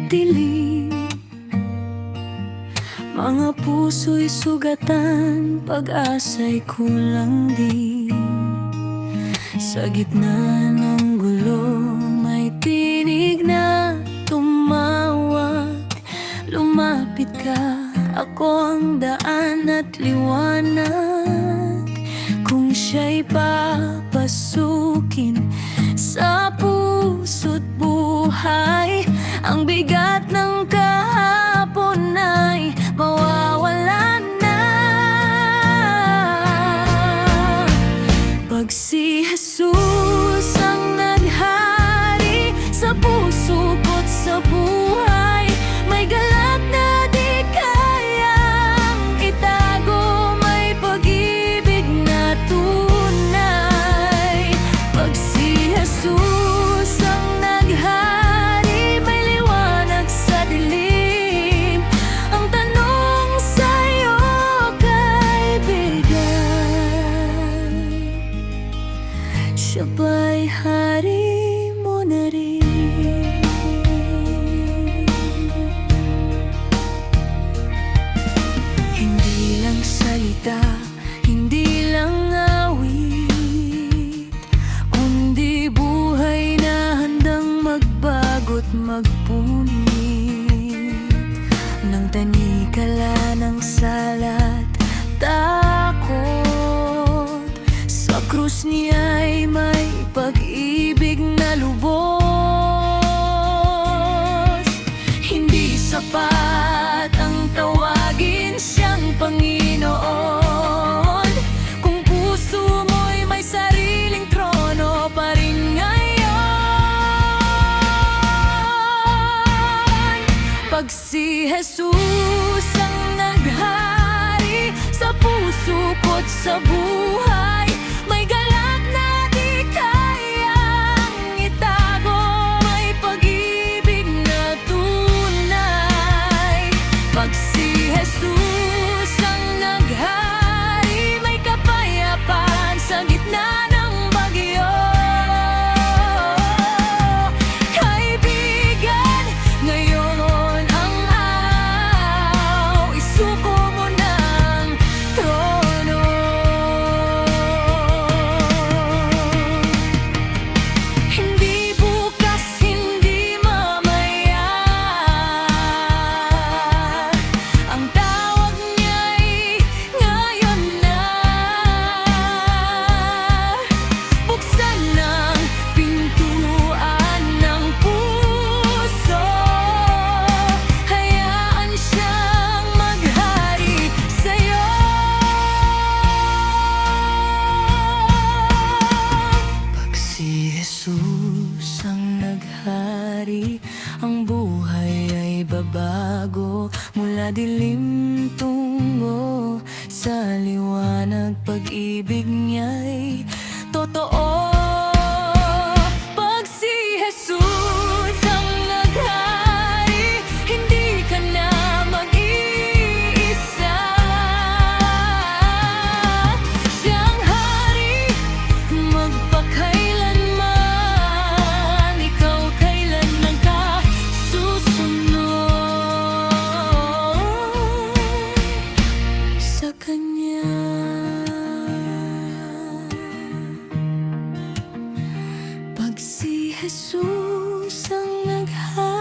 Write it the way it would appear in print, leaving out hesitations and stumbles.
dilim. Mga puso'y sugatan, pag-asa'y kulang din. Sa gitna ng gulo, may tinig na tumawag. Lumapit ka, ako ang daan at liwanag. Kung siya'y papasukin sa puso't buhay, ang bigat ng kahapon ay mawawala na. Pag si Jesus ang naghari sa puso ko't sa buhay, may galak na di kayang itago, may pag-ibig na tunay. Pag si Jesus ang naghari, may liwanag sa dilim. Ang tanong sa'yo, kaibigan, siya ba'y hari mo na rin? Hindi lang salita, hindi lang awit, kundi buhay na handang magbago't magpunit ng tanikala ng salat, takot. Sa krus niya'y may pag-ibig na lubos. Hindi sapat ang tawagin siyang Panginoon kung puso mo'y may sariling trono pa rin ngayon. Pag si Jesus ang naghari sa puso ko't sa buhay, may galak na di kayang itago, may pag-ibig na tunay. Pag si Jesus ang naghari, may kapayapaan sa gitna ng bagyo. Kaibigan, ngayon ang araw, isuko mo ng trono. Hindi bukas, hindi mamaya, ang tawag niya'y ngayon na. Buksan ang pintuan ng puso, hayaan siyang maghari sa'yo. Pag si Jesus ang naghari, ang buhay ay babago. Mula dilim tungo sa liwanag, pag-ibig niya'y totoo. Pag si Jesus ang naghari, hindi ka na mag-iisa. Siyang hari magpakailanman, ikaw kailanman ka susunod sa Kanya. Pag si Jesus ang naghari,